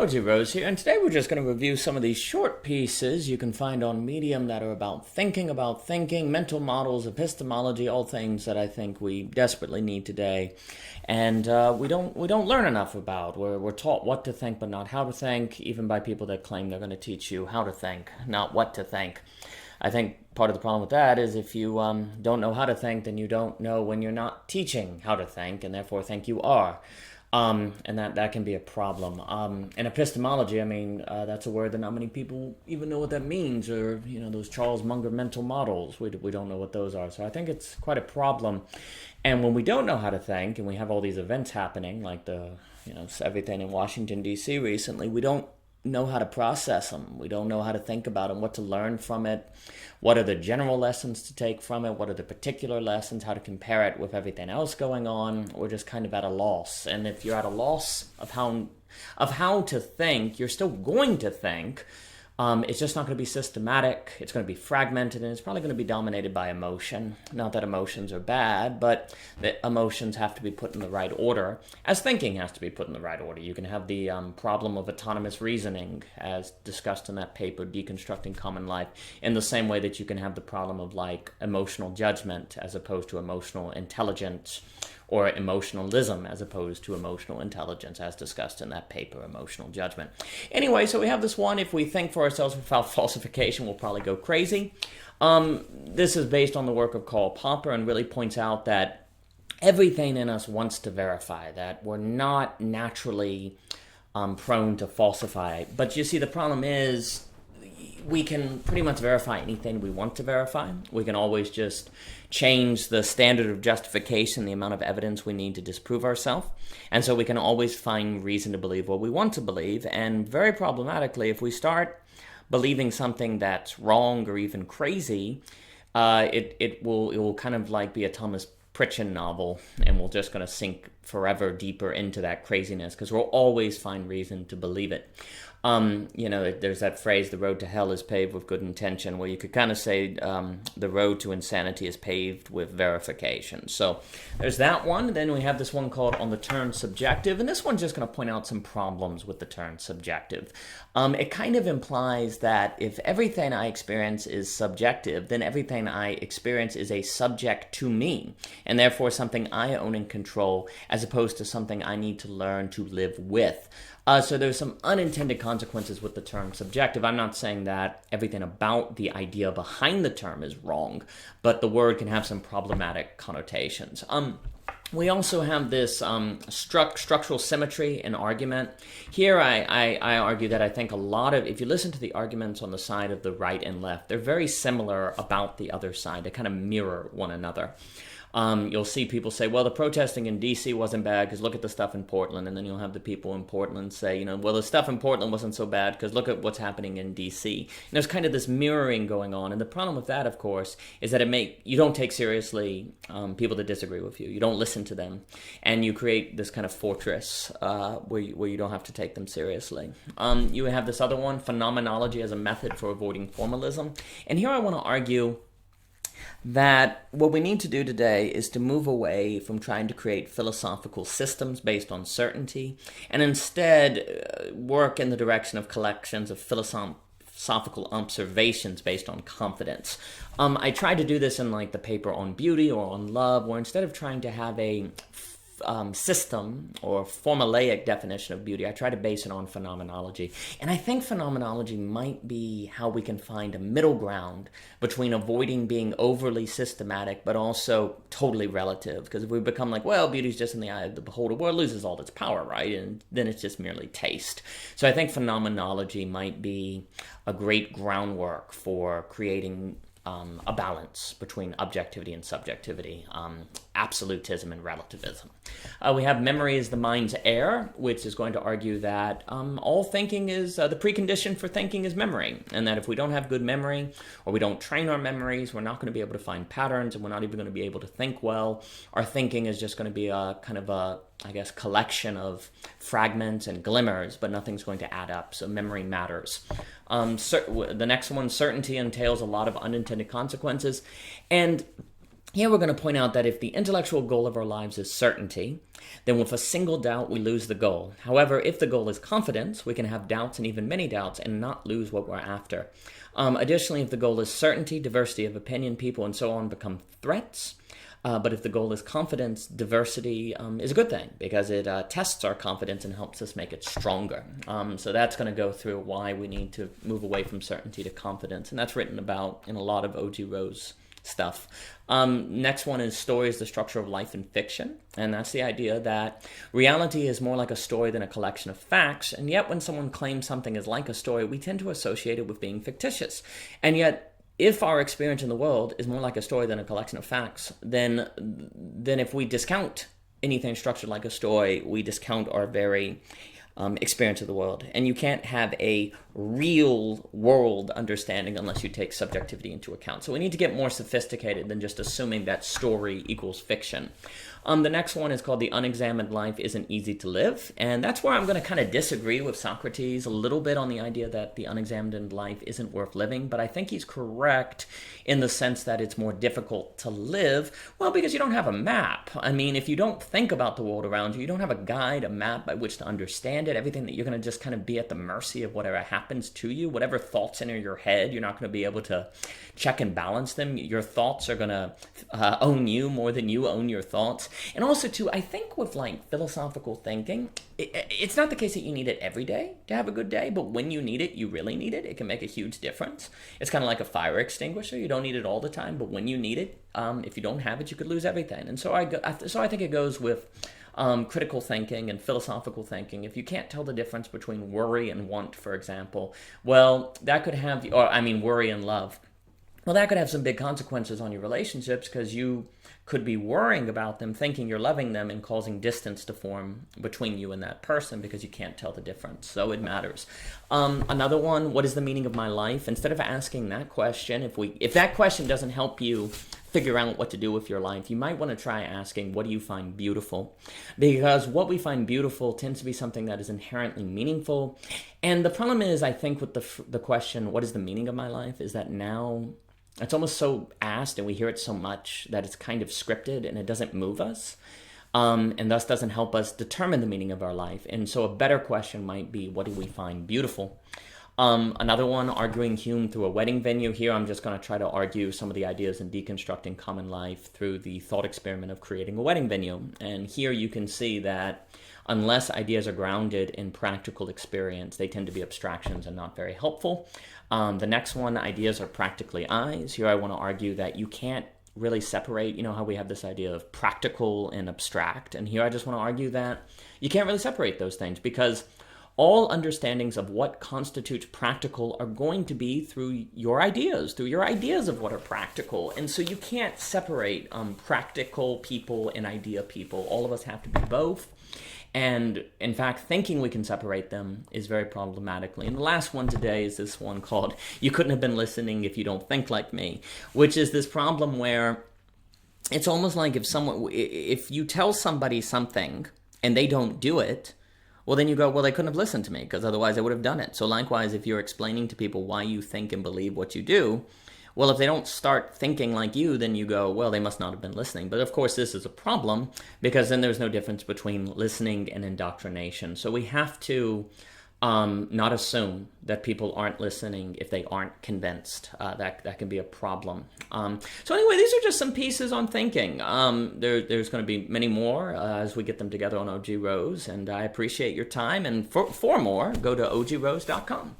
Phenomenology, Rose here, and today we're just going to review some of these short pieces you can find on Medium that are about thinking, mental models, epistemology, all things that I think we desperately need today, and we don't learn enough about. We're taught what to think, but not how to think, even by people that claim they're going to teach you how to think, not what to think. I think part of the problem with that is if you don't know how to think, then you don't know when you're not teaching how to think, and therefore think you are. And that can be a problem. And epistemology, that's a word that not many people even know what that means, or, those Charles Munger mental models. We don't know what those are. So I think it's quite a problem. And when we don't know how to think, and we have all these events happening, like everything in Washington, D.C. recently, we don't know how to process them. We don't know how to think about them, what to learn from it, what are the general lessons to take from it, what are the particular lessons, how to compare it with everything else going on. We're just kind of at a loss. And if you're at a loss of how to think, you're still going to think. It's just not going to be systematic, it's going to be fragmented, and it's probably going to be dominated by emotion. Not that emotions are bad, but that emotions have to be put in the right order, as thinking has to be put in the right order. You can have the problem of autonomous reasoning, as discussed in that paper, Deconstructing Common Life, in the same way that you can have the problem of emotional judgment as opposed to emotional intelligence, or emotionalism as opposed to emotional intelligence, as discussed in that paper, Emotional Judgment. Anyway, so we have this one. If we think for ourselves without falsification, we'll probably go crazy. This is based on the work of Karl Popper and really points out that everything in us wants to verify, that we're not naturally prone to falsify. But you see, the problem is we can pretty much verify anything we want to verify. We can always just change the standard of justification, the amount of evidence we need to disprove ourselves. And so we can always find reason to believe what we want to believe. And very problematically, if we start believing something that's wrong or even crazy, it will kind of be a Thomas Pritchett novel, and we're just going to sink forever deeper into that craziness because we'll always find reason to believe it. There's that phrase, the road to hell is paved with good intention, where you could kind of say the road to insanity is paved with verification. So there's that one. Then we have this one called On the Term Subjective, and this one's just going to point out some problems with the term subjective. It kind of implies that if everything I experience is subjective, then everything I experience is a subject to me, and therefore something I own and control, as opposed to something I need to learn to live with. So there's some unintended consequences with the term subjective. I'm not saying that everything about the idea behind the term is wrong, but the word can have some problematic connotations. We also have this structural symmetry in argument. Here I argue that I think if you listen to the arguments on the side of the right and left, they're very similar about the other side. They kind of mirror one another. You'll see people say, well, the protesting in D.C. wasn't bad because look at the stuff in Portland. And then you'll have the people in Portland say, well, the stuff in Portland wasn't so bad because look at what's happening in D.C. And there's kind of this mirroring going on. And the problem with that, of course, is that you don't take seriously people that disagree with you. You don't listen to them. And you create this kind of fortress where you don't have to take them seriously. You have this other one, Phenomenology as a method for avoiding formalism. And here I want to argue that what we need to do today is to move away from trying to create philosophical systems based on certainty, and instead work in the direction of collections of philosophical observations based on confidence. I tried to do this in the paper on beauty or on love, where instead of trying to have a system or formulaic definition of beauty, I try to base it on phenomenology. And I think phenomenology might be how we can find a middle ground between avoiding being overly systematic but also totally relative. Because if we become beauty's just in the eye of the beholder, well, it loses all its power, right? And then it's just merely taste. So I think phenomenology might be a great groundwork for creating a balance between objectivity and subjectivity, absolutism and relativism. We have memory is the mind's air, which is going to argue that all thinking is, the precondition for thinking is memory, and that if we don't have good memory, or we don't train our memories, we're not going to be able to find patterns, and we're not even going to be able to think well. Our thinking is just going to be a kind of a collection of fragments and glimmers, but nothing's going to add up, so memory matters. The next one, certainty, entails a lot of unintended consequences, and Here we're going to point out that if the intellectual goal of our lives is certainty, then with a single doubt we lose the goal. However, if the goal is confidence, we can have doubts and even many doubts and not lose what we're after. Additionally, if the goal is certainty, diversity of opinion, people, and so on become threats. But if the goal is confidence, diversity is a good thing because it tests our confidence and helps us make it stronger. So that's going to go through why we need to move away from certainty to confidence. And that's written about in a lot of O.G. Rose stuff. Next one is stories, the structure of life in fiction. And that's the idea that reality is more like a story than a collection of facts. And yet when someone claims something is like a story, we tend to associate it with being fictitious. And yet, if our experience in the world is more like a story than a collection of facts, then if we discount anything structured like a story, we discount our very experience of the world. And you can't have a real world understanding unless you take subjectivity into account. So we need to get more sophisticated than just assuming that story equals fiction. The next one is called The Unexamined Life Isn't Easy to Live. And that's where I'm going to kind of disagree with Socrates a little bit on the idea that the unexamined life isn't worth living. But I think he's correct in the sense that it's more difficult to live. Well, because you don't have a map. I mean, if you don't think about the world around you, you don't have a guide, a map by which to understand it, everything that you're going to just kind of be at the mercy of whatever happens to you, whatever thoughts enter your head, you're not going to be able to check and balance them. Your thoughts are going to own you more than you own your thoughts. And also, too, I think with, like, philosophical thinking, it's not the case that you need it every day to have a good day, but when you need it, you really need it. It can make a huge difference. It's kind of like a fire extinguisher. You don't need it all the time, but when you need it, if you don't have it, you could lose everything. And so I think it goes with critical thinking and philosophical thinking. If you can't tell the difference between worry and want, for example, well, that could have, worry and love. Well, that could have some big consequences on your relationships because you could be worrying about them, thinking you're loving them, and causing distance to form between you and that person because you can't tell the difference. So it matters. Another one, what is the meaning of my life? Instead of asking that question, if that question doesn't help you figure out what to do with your life, you might want to try asking, what do you find beautiful? Because what we find beautiful tends to be something that is inherently meaningful. And the problem is, I think, with the question, what is the meaning of my life, is that now it's almost so asked and we hear it so much that it's kind of scripted and it doesn't move us. And thus doesn't help us determine the meaning of our life. And so a better question might be, what do we find beautiful? Another one, arguing Hume through a wedding venue. Here I'm just going to try to argue some of the ideas in deconstructing common life through the thought experiment of creating a wedding venue. And here you can see that unless ideas are grounded in practical experience, they tend to be abstractions and not very helpful. The next one, ideas are practically eyes. Here I want to argue that you can't really separate, how we have this idea of practical and abstract. And here I just want to argue that you can't really separate those things because all understandings of what constitutes practical are going to be through your ideas of what are practical. And so you can't separate practical people and idea people. All of us have to be both. And in fact, thinking we can separate them is very problematically. And the last one today is this one called, you couldn't have been listening if you don't think like me, which is this problem where it's almost like if you tell somebody something and they don't do it, well, then you go, well, they couldn't have listened to me because otherwise they would have done it. So likewise, if you're explaining to people why you think and believe what you do, well, if they don't start thinking like you, then you go, well, they must not have been listening. But of course, this is a problem because then there's no difference between listening and indoctrination. So we have to not assume that people aren't listening if they aren't convinced. That can be a problem. So anyway, these are just some pieces on thinking. There's going to be many more as we get them together on OG Rose, and I appreciate your time. And for more, go to ogrose.com.